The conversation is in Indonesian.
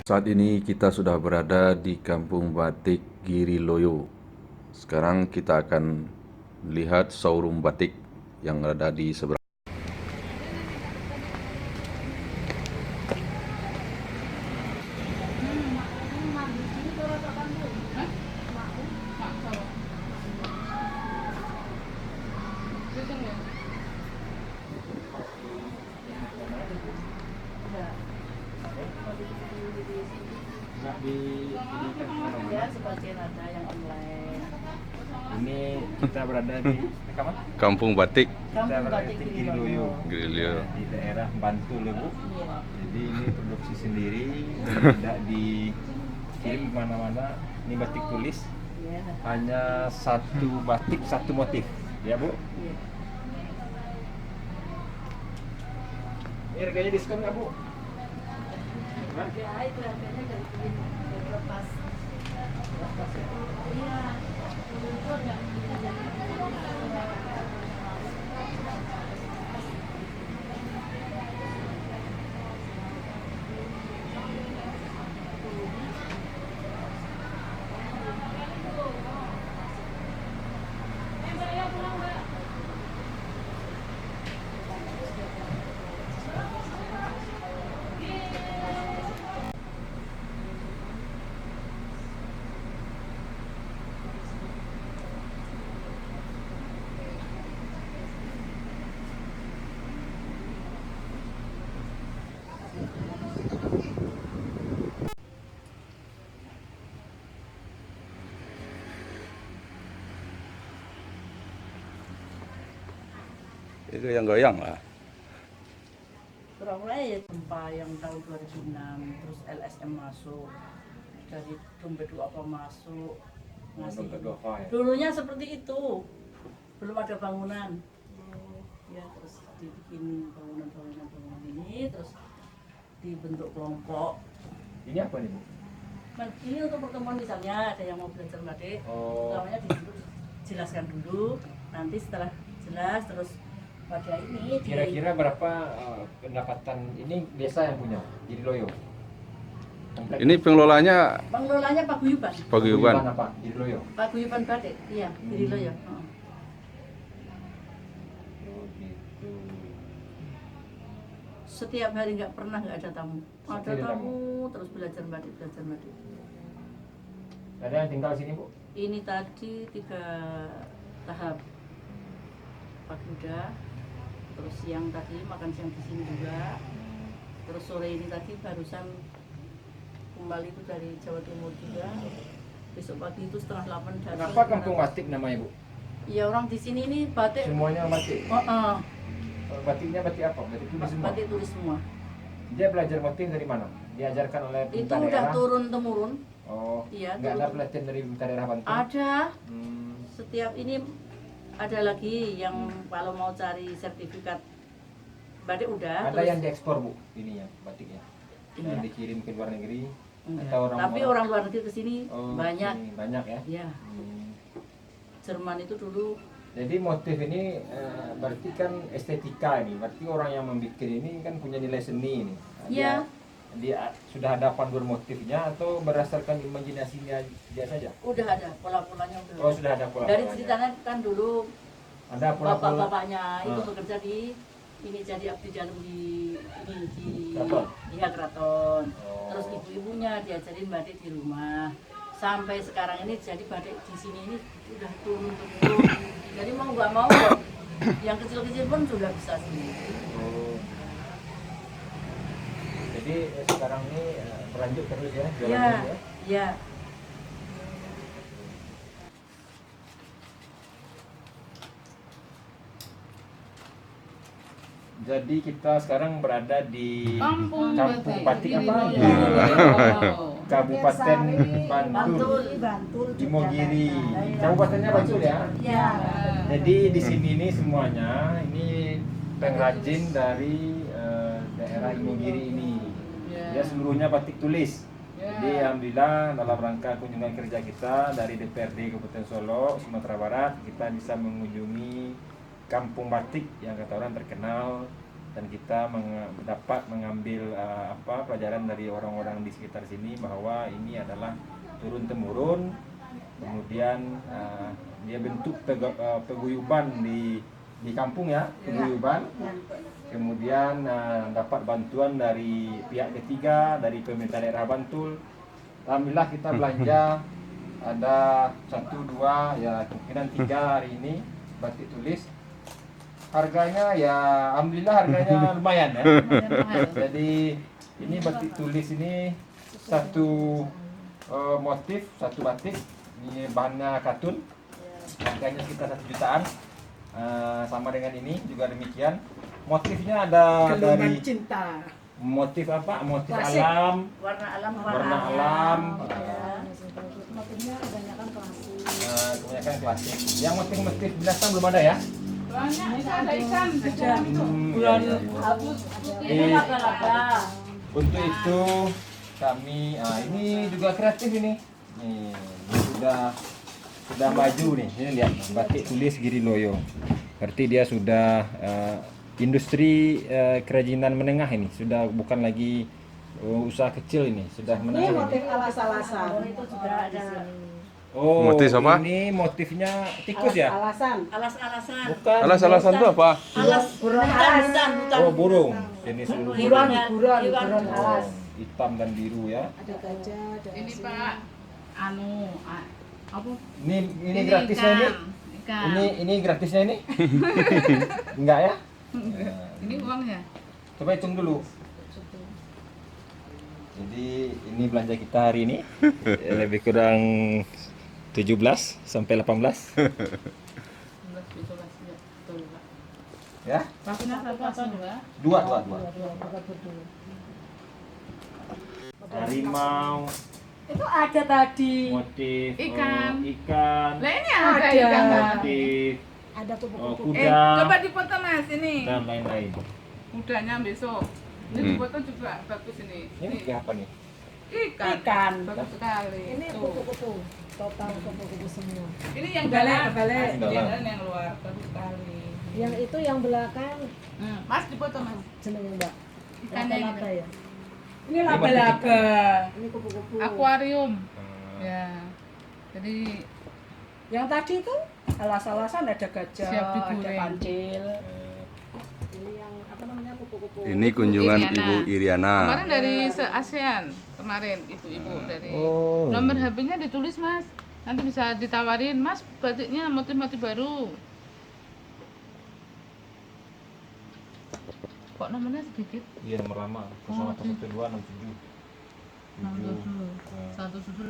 Saat ini kita sudah berada di Kampung Batik Giriloyo. Sekarang kita akan lihat showroom batik yang ada di seberang. Ya, sebagian ada yang online. Ini kita berada di mana? Kampung Batik Kita Kampung berada Batik di Giriloyo. Giriloyo. di daerah Bantul ya Bu. Iya. Jadi ini produksi sendiri dan tidak dikirim kemana-mana. Ini batik tulis, Iya. hanya satu batik satu motif ya Bu. Iya. Ini harganya diskon nggak Bu? Hah? Ya, itu harganya dari lepas. Iya. Itu ada Itu yang goyang lah. Pura-pura ya gempa yang tahun 2006, terus LSM masuk, dari dompet apa masuk, ngasih. Dompet duafa ya? Dulunya seperti itu, belum ada bangunan. Ya, terus dibikin bangunan ini, terus dibentuk kelompok. Ini apa nih Bu? Nah, ini untuk pertemuan misalnya ada yang mau belajar batik, utamanya di situ jelaskan dulu, nanti setelah jelas terus pada ini Kira-kira berapa pendapatan ini desa yang punya Giriloyo? Komplek. Ini pengelolanya pengelolanya paguyuban, paguyuban. Apa? Giriloyo. paguyuban batik, iya, Giriloyo. Oh gitu. Setiap hari nggak ada tamu, ada Setiap ada tamu terus belajar batik. Ada yang tinggal sini Bu? Ini tadi 3 tahap, pagi udah, terus siang tadi makan siang di sini juga, terus sore ini tadi barusan kembali itu dari Jawa Timur juga, besok pagi itu setengah 8 dari. Kenapa Kampung Batik namanya Bu? Iya, orang di sini ini batik. Semuanya batik. Oh, Batiknya batik apa? Batik tulis semua. batik tulis semua. Dia belajar motif dari mana? Diajarkan oleh Itu pemerintah udah daerah? turun temurun. Oh, Iya, nggak ada turun. pelatihan dari pemerintah daerah Bantul? Ada. Hmm, Setiap ini ada lagi yang kalau mau cari sertifikat batik udah. ada terus- yang diekspor Bu, ini ya batiknya. Iya. Yang dikirim ke luar negeri? Enggak. Atau Tapi orang luar negeri kesini Oh, banyak. sini banyak ya? Ya, Hmm. Jerman itu dulu. Jadi motif ini berarti kan estetika ini, berarti orang yang membuat ini kan punya nilai seni ini. Iya. Dia sudah ada panduan motifnya atau berdasarkan imajinasinya dia saja? Udah ada pola-polanya udah. Oh sudah ada pola. Dari ceritanya kan dulu Ada pola-pola. bapak-bapaknya itu Ah. bekerja di ini, jadi abdi dalam di ini di Keraton? iya, keraton. Oh. Terus ibu-ibunya diajarin batik di rumah. Sampai sekarang ini jadi batik di sini ini udah turun temurun. Jadi mau nggak mau yang kecil-kecil pun sudah bisa sendiri. Oh. Jadi sekarang ini berlanjut terus ya jualan Iya, ini ya? iya. Jadi kita sekarang berada di Kampung Batik apa? Giriloyo. Kabupaten Bantul, Bantul, Imogiri. Kabupatennya Bantul ya. Iya. Jadi di sini nih semuanya ini pengrajin dari daerah Imogiri ini. Dia seluruhnya batik tulis. Jadi alhamdulillah dalam rangka kunjungan kerja kita dari DPRD Kabupaten Solo, Sumatera Barat, kita bisa mengunjungi Kampung Batik yang kata orang terkenal dan kita dapat mengambil pelajaran dari orang-orang di sekitar sini bahwa ini adalah turun temurun, kemudian dia bentuk paguyuban di kampung ya, paguyuban. Kemudian dapat bantuan dari pihak ketiga, dari pemerintah daerah Bantul. Alhamdulillah kita belanja ada 1, 2, ya kemungkinan 3 hari ini batik tulis. Harganya ya alhamdulillah harganya lumayan ya. Jadi ini batik tulis ini satu motif, satu batik. Ini bahannya katun. Harganya sekitar 1 jutaan. Sama dengan ini juga demikian. Motifnya ada dari cinta. motif apa? Motif Klasik. alam, Warna alam, warna alam. Motifnya kebanyakan klasik. Kebanyakan klasik. Yang motif-motif binatang belum ada ya? Ada ikan. Iya, iya. Ini laba-laba. Untuk itu kami, ini juga kreatif ini. Nih, ini sudah maju nih. Ini lihat batik tulis Giri Loyo. Berarti dia sudah industri kerajinan menengah ini, sudah bukan lagi usaha kecil ini, sudah Ini menengah. motif alas-alasan. Itu juga ada Oh, Motif apa? ini motifnya tikus ya? Alasan. alas-alasan. Bukan. Alasan itu apa? Alas, Burung hutan. Oh, burung. Jenis Burung. burung. Buron alas. Hitam dan biru ya. Ada gajah, ada Ini asin. Pak, apa? Ini gratisnya ini? Ikan. Ini gratisnya ini? Enggak ya? Ini uangnya. Coba hitung dulu. Jadi ini belanja kita hari ini lebih kurang 17 sampai 18 ya. Pastinya satu atau dua? Dua. Bukan berdua. Harimau, Itu ada tadi. motif Ikan. ikan, Lah ini ada Ada. ikan Pak. motif Ada kupu-kupu. kuda Coba dipoto Mas ini. dan lain-lain. Kudanya besok. Ini dipoto juga bagus ini. Ini apa nih? Ikan. Ikan. Bagus sekali. Ini Tuh. kupu-kupu. Total kupu-kupu semua. Ini yang Kebalik, dalam. kebalik. Yang dalam yang luar bagus sekali. Yang itu yang belakang Mas dipoto Mas. jenenge Mbak. Ikannya Laba-laba ini. ya. Ini laba-laba. Ini kupu-kupu. Akuarium. Ya. Jadi Yang tadi itu alas-alasan ada gajah, Siap ada digoreng. kancil. Ini yang apa namanya kupu-kupu. Ini kunjungan Iriana. Ibu Iriana. kemarin dari se-ASEAN kemarin ibu-ibu dari Oh. nomor HP-nya ditulis Mas, nanti bisa ditawarin Mas batiknya motif-motif baru. Kok nomornya sedikit? Iya nomor lama 011267 Satu susul.